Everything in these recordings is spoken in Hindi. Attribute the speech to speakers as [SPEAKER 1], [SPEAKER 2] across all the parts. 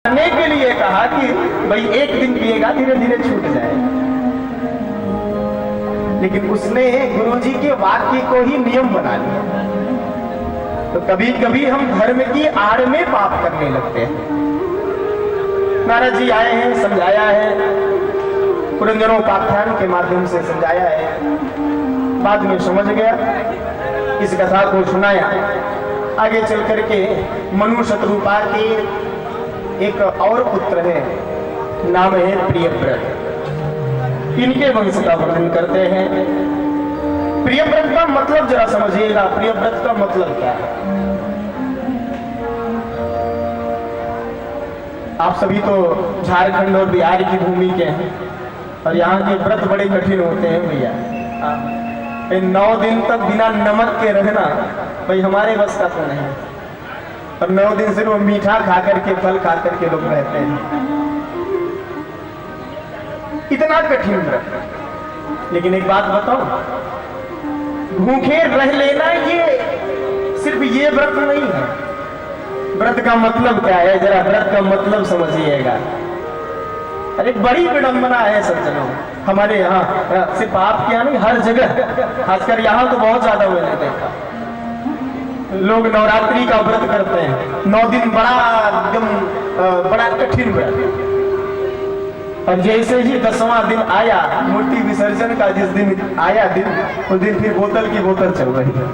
[SPEAKER 1] खाने के लिए कहा कि भाई एक दिन पिएगा, धीरे धीरे छूट जाए। लेकिन उसने गुरुजी के वाक्य को ही नियम बना लिया। तो कभी कभी हम धर्म की आड़ में पाप करने लगते हैं। नारद जी आए हैं, समझाया है, पुरंजनोपाख्यान के माध्यम से समझाया है, बाद में समझ गया, इस कथा को सुनाया। आगे चल करके मनु शत्रुपा के एक और पुत्र है, नाम है प्रियव्रत। इनके वंश का वर्णन करते हैं। प्रियव्रत का मतलब जरा समझिएगा, प्रियव्रत का मतलब क्या है। आप सभी तो झारखंड और बिहार की भूमि के हैं, और यहाँ के व्रत बड़े कठिन होते हैं भैया। 9 दिन तक बिना नमक के रहना भाई हमारे बस का तो नहीं। और 9 दिन सिर्फ मीठा खा करके, फल खा करके लोग रहते हैं, इतना कठिन व्रत। लेकिन एक बात बताओ, भूखे रह लेना ये सिर्फ ये व्रत नहीं है। व्रत का मतलब क्या है, जरा व्रत का मतलब समझिएगा। अरे बड़ी विडंबना है सज्जनों हमारे यहाँ, सिर्फ आपके यहाँ नहीं, हर जगह, खासकर यहाँ तो बहुत ज्यादा मैंने देखा। लोग नवरात्रि का व्रत करते हैं, 9 दिन बड़ा एकदम बड़ा कठिन व्रत। और जैसे ही 10वां दिन आया, मूर्ति विसर्जन का जिस दिन आया दिन, उस दिन फिर बोतल की बोतल चल रही है।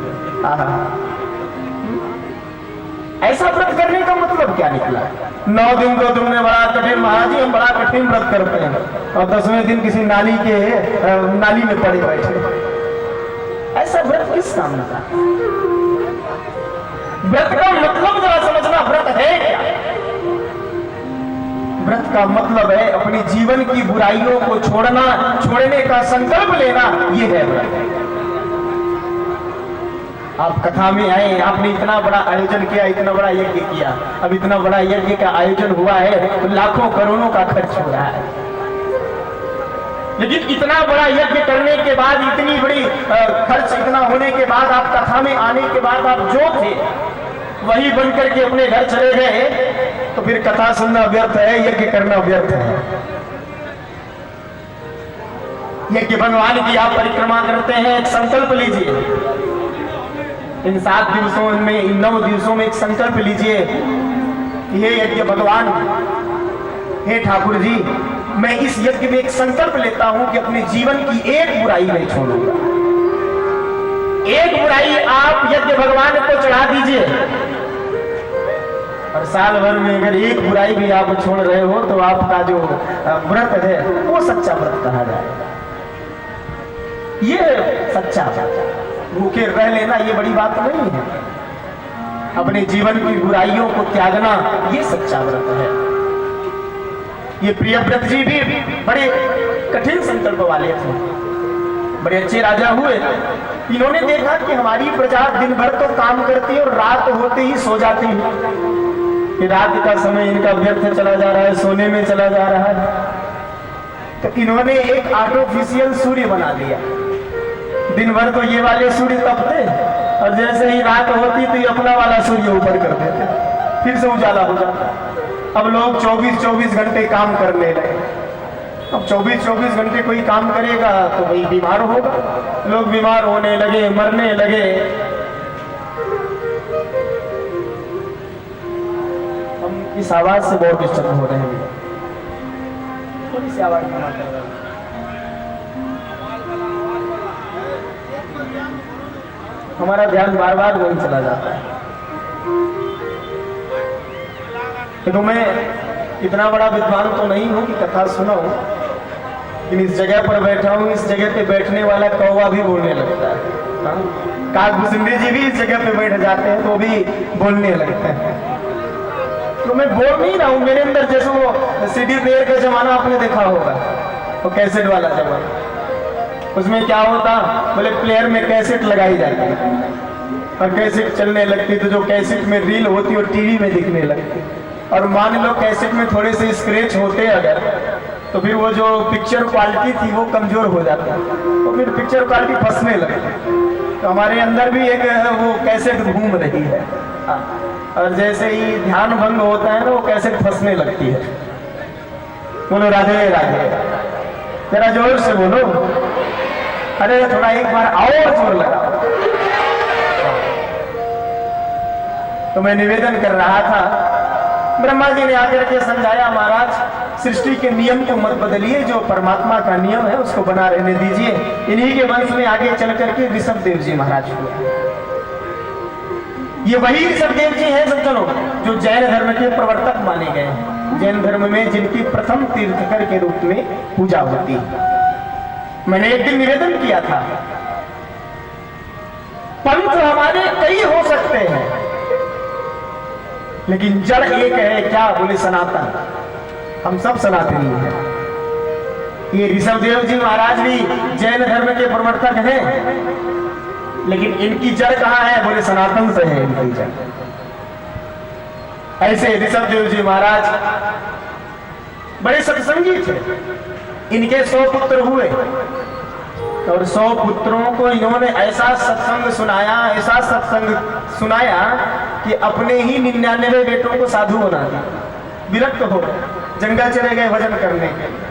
[SPEAKER 1] ऐसा व्रत करने का मतलब क्या निकला? 9 दिन तो तुमने बड़ा कठिन, महाराज जी हम बड़ा कठिन व्रत करते हैं, और 10वें दिन किसी नाली में पड़े बैठे। ऐसा व्रत किस काम का? व्रत का मतलब जरा समझना, व्रत है क्या? व्रत का मतलब है अपनी जीवन की बुराइयों को छोड़ने का संकल्प लेना, ये है व्रत। आप कथा में आए, आपने इतना बड़ा आयोजन किया, इतना बड़ा यज्ञ किया, अब इतना बड़ा यज्ञ का आयोजन हुआ है तो लाखों करोड़ों का खर्च हो रहा है। लेकिन इतना बड़ा यज्ञ करने के बाद, इतनी बड़ी खर्च इतना होने के बाद, आप कथा में आने के बाद आप जो थे वही बन करके अपने घर चले गए, तो फिर कथा सुनना व्यर्थ है, यज्ञ करना व्यर्थ है। यज्ञ भगवान की आप परिक्रमा करते हैं, एक संकल्प लीजिए। इन 7 दिवसों में, इन 9 दिवसों में एक संकल्प लीजिए कि हे यज्ञ भगवान, हे ठाकुर जी, मैं इस यज्ञ में एक संकल्प लेता हूं कि अपने जीवन की एक बुराई नहीं छोड़ूंगा। एक बुराई आप यज्ञ भगवान को चढ़ा दीजिए, और साल भर में अगर एक बुराई भी आप छोड़ रहे हो तो आपका जो व्रत है वो सच्चा व्रत कहा जाएगा। ये सच्चा व्रत। भूखे रह लेना ये बड़ी बात नहीं है, अपने जीवन की बुराइयों को त्यागना ये सच्चा व्रत है। ये प्रियव्रत जी भी बड़े कठिन संकल्प वाले थे, बड़े अच्छे राजा हुए। इन्होंने देखा कि हमारी प्रजा दिन भर तो काम करती है और रात होते ही सो जाती है, रात का समय इनका व्यर्थ चला जा रहा है, सोने में चला जा रहा है। तो इन्होंने एक आर्टिफिशियल सूर्य बना दिया। दिन भर तो ये वाले सूर्य तपते, और जैसे ही रात होती तो ये अपना वाला सूर्य ऊपर कर देते, फिर से उजाला हो जाता। अब लोग 24-24 घंटे काम करने लगे। अब 24-24 घंटे कोई काम करेगा तो वही बीमार होगा। लोग बीमार होने लगे, मरने लगे। हम इस आवाज से बहुत डिस्टर्ब हो रहे हैं, थोड़ी सी आवाज कमा कर रहे हैं। हमारा ध्यान बार बार वहीं चला जाता है। तो मैं इतना बड़ा विद्वान तो नहीं हूं कि कथा सुनाऊं, लेकिन इस जगह पर बैठा हूं, इस जगह पे बैठने वाला कौवा भी बोलने लगता है। काकभूषुंडी जी भी इस जगह पे बैठ जाते हैं तो भी बोलने लगते हैं। तो मैं बोल नहीं रहा हूं, मेरे अंदर जैसे वो सीडी प्लेयर का जमाना आपने देखा होगा, वो कैसेट वाला जमाना, उसमें क्या होता, बोले प्लेयर में कैसेट लगाई जाती और कैसेट चलने लगती, तो जो कैसेट में रील होती वो टीवी में दिखने लगती। और मान लो कैसेट में थोड़े से स्क्रैच होते अगर, तो फिर वो जो पिक्चर क्वालिटी थी वो कमजोर हो जाती, तो फिर पिक्चर क्वालिटी फंसने लगती। तो हमारे अंदर भी एक वो कैसेट घूम रही है। और जैसे ही ध्यान भंग होता है ना वो कैसे फंसने लगती है। बोलो राधे राधे, तेरा जोर से बोलो। अरे थोड़ा एक बार और जोर लगा। तो मैं निवेदन कर रहा था, ब्रह्मा जी ने आकर के समझाया, महाराज सृष्टि के नियम को मत बदलिए, जो परमात्मा का नियम है उसको बना रहने दीजिए। इन्हीं के वंश में आगे चल करके ऋषभ देव जी महाराज हुए। ये वही ऋषभ देव जी हैं सज्जनों, जो जैन धर्म के प्रवर्तक माने गए हैं। जैन धर्म में जिनकी प्रथम तीर्थकर के रूप में पूजा होती है। मैंने एक दिन निवेदन किया था, पंथ हमारे कई हो सकते हैं लेकिन जड़ एक है। क्या बोले? सनातन। हम सब सनातनी हैं। ये ऋषभ देव जी महाराज भी जैन धर्म के प्रवर्तक हैं, लेकिन इनकी जड़ कहां है? बोले सनातन से है इनकी जड़। ऐसे ऋषभ देव जी महाराज बड़े सत्संगी थे। इनके 100 पुत्र हुए और 100 पुत्रों को इन्होंने ऐसा सत्संग सुनाया, ऐसा सत्संग सुनाया कि अपने ही 99 बेटों को साधु बना दिया। विरक्त हो जंगल चले गए भजन करने के लिए।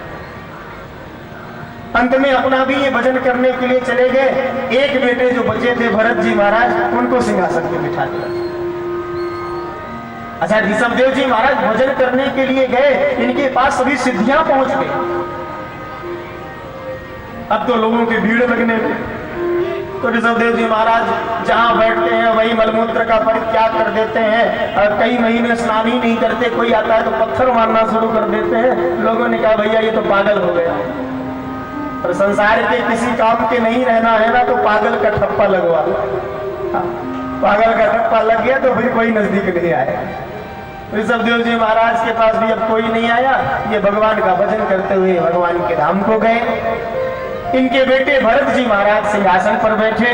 [SPEAKER 1] अंत में अपना भी ये भजन करने के लिए चले गए। एक बेटे जो बचे थे भरत जी महाराज, उनको सिंहासन पे बिठा दिया। अच्छा, ऋषभ देव जी महाराज भजन करने के लिए गए, इनके पास सभी सिद्धियां पहुंच गई। अब तो लोगों की भीड़ लगने में, तो ऋषभ देव जी महाराज जहां बैठते हैं वही मलमूत्र का परित्याग कर देते हैं और कई महीने स्नान ही नहीं करते। कोई आता है तो पत्थर मारना शुरू कर देते हैं। लोगों ने कहा भैया ये तो पागल हो गया, और संसार के किसी काम के नहीं रहना है ना तो पागल का ठप्पा लगवा। पागल का ठप्पा लग गया तो फिर कोई नजदीक नहीं आया। ऋषभ देव जी महाराज के पास भी अब कोई नहीं आया। ये भगवान का भजन करते हुए भगवान के धाम को गए। इनके बेटे भरत जी महाराज सिंहासन पर बैठे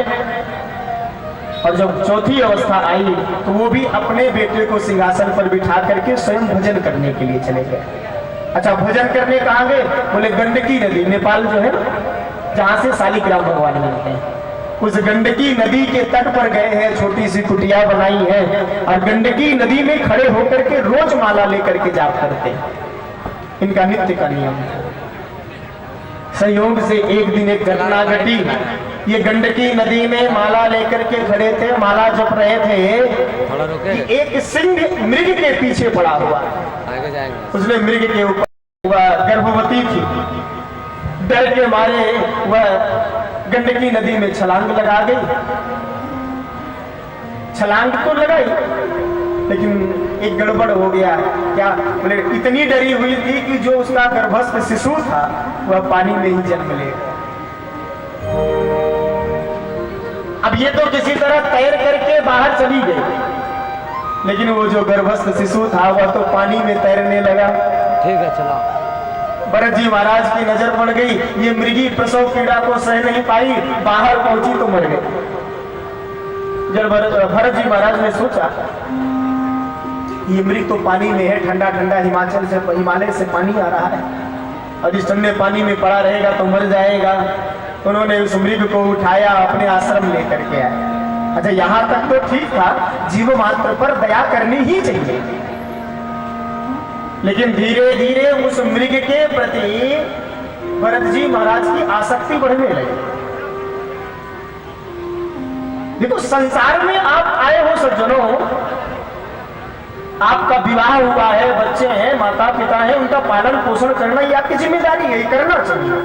[SPEAKER 1] और जब चौथी अवस्था आई तो वो भी अपने बेटे को सिंहासन पर बिठा करके स्वयं भजन करने के लिए चले गए। अच्छा, भजन करने कहाँ गए? बोले गंडकी नदी, नेपाल जो है जहां से शालिग्राम भगवान मिलते हैं, उस गंडकी नदी के तट पर गए हैं। छोटी सी कुटिया बनाई है और गंडकी नदी में खड़े होकर के रोज माला लेकर के जाप करते हैं। इनका नित्य का नियम है। संयोग से एक दिन एक घटना घटी। ये गंडकी नदी में माला लेकर के खड़े थे, माला जप रहे थे कि एक सिंह मृग के पीछे पड़ा हुआ। उसने मृग के ऊपर, वह गर्भवती थी, डर के मारे वह गंडकी नदी में छलांग लगा गई। छलांग तो लगाई लेकिन एक गड़बड़ हो गया। क्या बोले? इतनी डरी हुई थी कि जो उसका गर्भस्थ शिशु था वह पानी में ही जन्म ले। अब ये तो किसी तरह तैर करके बाहर चली गई, लेकिन वो जो गर्भस्थ शिशु था वह तो पानी में तैरने लगा।
[SPEAKER 2] ठीक है, चला।
[SPEAKER 1] भरत जी महाराज की नजर पड़ गई। ये मृगी प्रसव पीड़ा को सह नहीं पाई, बाहर पहुंची तो मर गई। जब भरत जी महाराज ने सोचा ये मृग तो पानी में है, ठंडा ठंडा हिमालय से पानी आ रहा है और इस ठंडे पानी में पड़ा रहेगा तो मर जाएगा। उन्होंने उस मृग को उठाया, अपने आश्रम लेकर के आए। अच्छा, यहां तक तो ठीक था, जीव मात्र पर दया करनी ही चाहिए, लेकिन धीरे धीरे उस मृग के प्रति भरत जी महाराज की आसक्ति बढ़ने लगी। देखो, संसार में आप आए हो सज्जनों, आपका विवाह हुआ है, बच्चे हैं, माता पिता हैं, उनका पालन पोषण करना ये आपकी जिम्मेदारी है, करना चाहिए।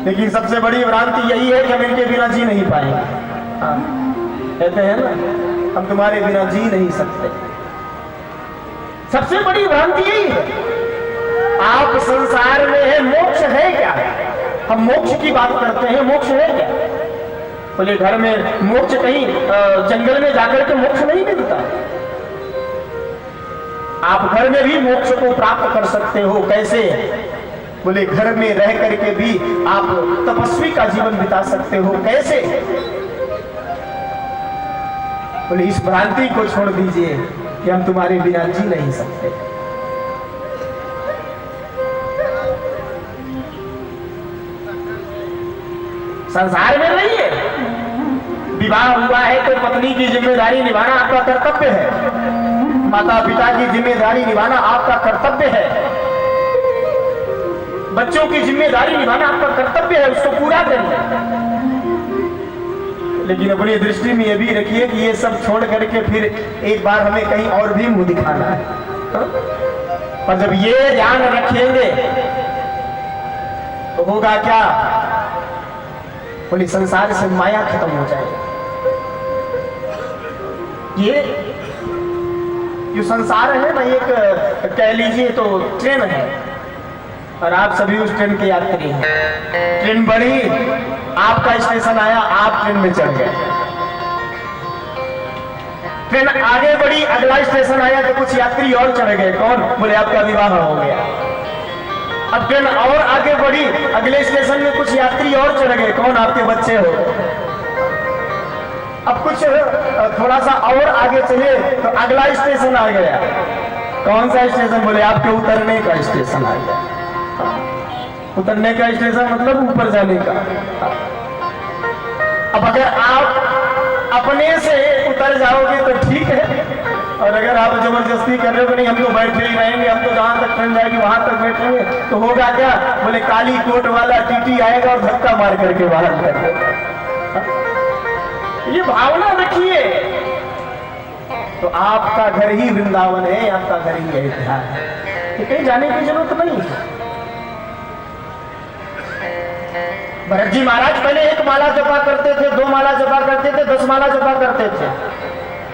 [SPEAKER 1] लेकिन सबसे बड़ी भ्रांति यही है कि हम इनके बिना जी नहीं पाएंगे। हाँ, कहते हैं ना, हम तुम्हारे बिना जी नहीं सकते। सबसे बड़ी भ्रांति यही है। आप संसार में है, मोक्ष है क्या? हम मोक्ष की बात करते हैं, मोक्ष है क्या? बोले घर में मोक्ष, कहीं जंगल में जाकर के मोक्ष नहीं मिलता। आप घर में भी मोक्ष को प्राप्त कर सकते हो। कैसे? बोले घर में रह करके भी आप तपस्वी का जीवन बिता सकते हो। कैसे? बोले इस भ्रांति को छोड़ दीजिए कि हम तुम्हारे बिना जी नहीं सकते। संसार में रहिए, विवाह हुआ है तो पत्नी की जिम्मेदारी निभाना आपका कर्तव्य है, माता पिता की जिम्मेदारी निभाना आपका कर्तव्य है, बच्चों की जिम्मेदारी निभाना आपका कर्तव्य है, उसको पूरा करिए। लेकिन अपनी दृष्टि में यह भी रखिए कि ये सब छोड़ करके फिर एक बार हमें कहीं और भी मुंह दिखाना है। पर जब ये ध्यान रखेंगे तो होगा क्या, बोले संसार से माया खत्म हो जाएगी। ये जो संसार है ना, एक कह लीजिए तो ट्रेन है और आप सभी उस ट्रेन के यात्री हैं। ट्रेन बढ़ी, आपका स्टेशन आया, आप ट्रेन में चढ़ गए। ट्रेन आगे बढ़ी, अगला स्टेशन आया तो कुछ यात्री और चढ़ गए। कौन? बोले आपका विवाह हो गया। अब ट्रेन और आगे बढ़ी, अगले स्टेशन में कुछ यात्री और चढ़ गए। कौन? आपके बच्चे हो। अब कुछ थोड़ा सा और आगे चले तो अगला स्टेशन आ गया। कौन सा स्टेशन? बोले आपके उतरने का स्टेशन आ गया। उतरने का स्टेशन मतलब ऊपर जाने का। अब अगर आप अपने से उतर जाओगे तो ठीक है, और अगर आप जबरदस्ती कर रहे हो कि नहीं हम तो बैठे ही रहेंगे, हम तो जहां तक ट्रेन जाएगी वहां तक बैठेंगे, तो होगा क्या? बोले काली कोट वाला टीटी आएगा और धक्का मार करके बाहर कर देगा। ये भावना रखिए तो आपका घर ही वृंदावन है, आपका घर ही अयोध्या है, तो कहीं जाने की जरूरत नहीं है। भरत जी महाराज पहले 1 माला जपा करते थे, 2 माला जपा करते थे, 10 माला जपा करते थे,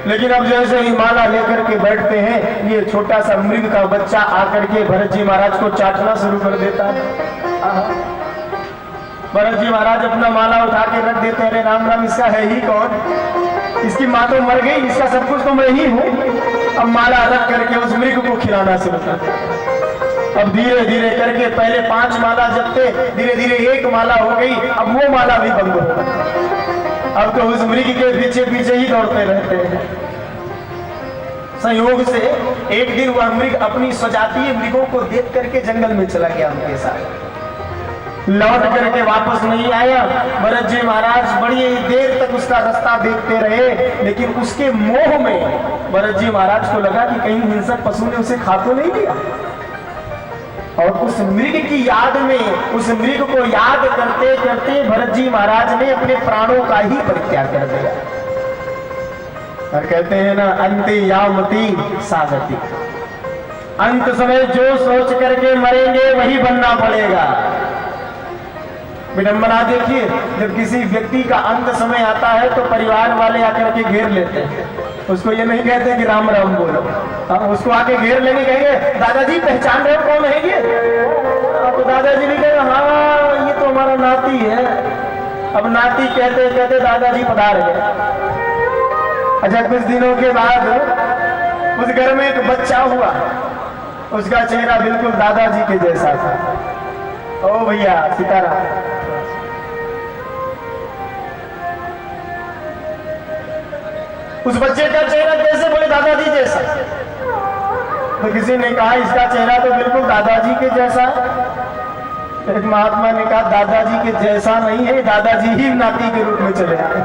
[SPEAKER 1] लेकिन अब जैसे ही माला लेकर के बैठते हैं, ये छोटा सा मृग का बच्चा आकर के भरत जी महाराज को चाटना शुरू कर देता है। भरत जी महाराज अपना माला उठा के रख देते हैं। अरे राम राम, इसका है ही कौन? इसकी माँ तो मर गई, इसका सब कुछ तो मैं ही हूँ। अब माला रख करके उस मृग को खिलाना शुरू करते। अब धीरे धीरे करके पहले 5 माला जपते, धीरे धीरे 1 माला हो गई, अब वो माला भी बंद हो गई। अब तो उस मृग के पीछे पीछे ही दौड़ते रहते हैं। संयोग से एक दिन वह मृग अपनी स्वजातीय मृगों को देख करके जंगल में चला गया उनके साथ। लौट करके वापस नहीं आया। भरत जी महाराज बड़ी देर तक उसका रास्ता देखते रहे, लेकिन उसके मोह में भरत जी महाराज को लगा कि कहीं हिंसक पशु ने उसे खा तो नहीं लिया। और उस मृग की याद में, उस मृग को याद करते करते भरत जी महाराज ने अपने प्राणों का ही परित्याग कर दिया। और कहते हैं ना, अंते यामती सागति, अंत समय जो सोच करके मरेंगे वही बनना पड़ेगा। विडंबना देखिए, जब किसी व्यक्ति का अंत समय आता है तो परिवार वाले आकर के घेर लेते हैं। उसको ये नहीं कहते कि राम राम बोलो, उसको आके घेर लेंगे, कहेंगे दादाजी पहचान रहे हो कौन है ये? तो दादाजी भी कहेंगे हाँ ये तो हमारा नाती है। अब नाती कहते कहते दादाजी पधार गए। अच्छा, कुछ दिनों के बाद उस घर में एक बच्चा हुआ, उसका चेहरा बिल्कुल दादाजी के जैसा था। ओ भैया सीताराम। उस बच्चे का चेहरा कैसे? बोले दादाजी जैसा। तो किसी ने कहा इसका चेहरा तो बिल्कुल दादाजी के जैसा है। एक महात्मा ने कहा दादाजी के जैसा नहीं है, दादाजी ही नाती के रूप में चले आए।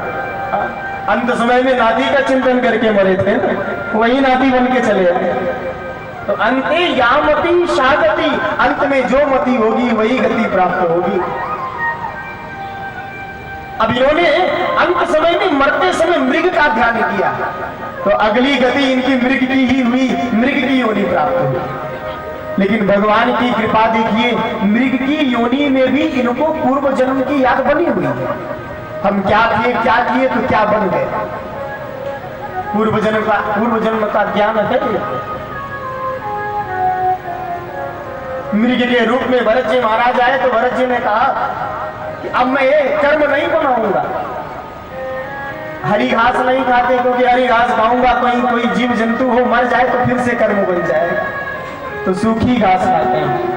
[SPEAKER 1] अंत समय में नाती का चिंतन करके मरे थे, वही नाती बन के चले आए। तो अंते यामति शागति, अंत में जो मति होगी वही गति प्राप्त होगी। अब इन्होंने अंत समय में मरते समय मृग का ध्यान किया, तो अगली गति इनकी मृग की ही हुई, मृग की योनि प्राप्त हुई। लेकिन भगवान की कृपा देखिए, मृग की योनि में भी इनको पूर्व जन्म की याद बनी हुई है। हम क्या किए तो क्या बन गए, पूर्व जन्म का ज्ञान है। मृग के रूप में भरत जी महाराज आए तो भरत जी ने कहा कि अब मैं ये कर्म नहीं बनाऊंगा, हरी घास नहीं खाते, क्योंकि हरी घास खाऊंगा कहीं कोई जीव जंतु हो मर जाए तो फिर से कर्म बन जाएगा, तो सूखी घास खाते हैं।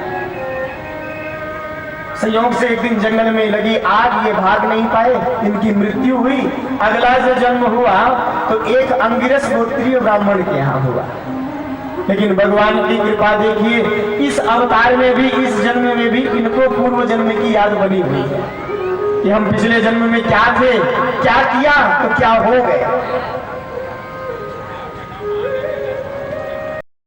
[SPEAKER 1] संयोग से एक दिन जंगल में लगी आग, ये भाग नहीं पाए, इनकी मृत्यु हुई। अगला जो जन्म हुआ तो एक अंगिरस गोत्रीय ब्राह्मण के यहाँ हुआ। लेकिन भगवान की कृपा देखिए, इस अवतार में भी, इस जन्म में भी इनको पूर्व जन्म की याद बनी हुई है। कि हम पिछले जन्म में क्या थे, क्या किया तो क्या हो गए।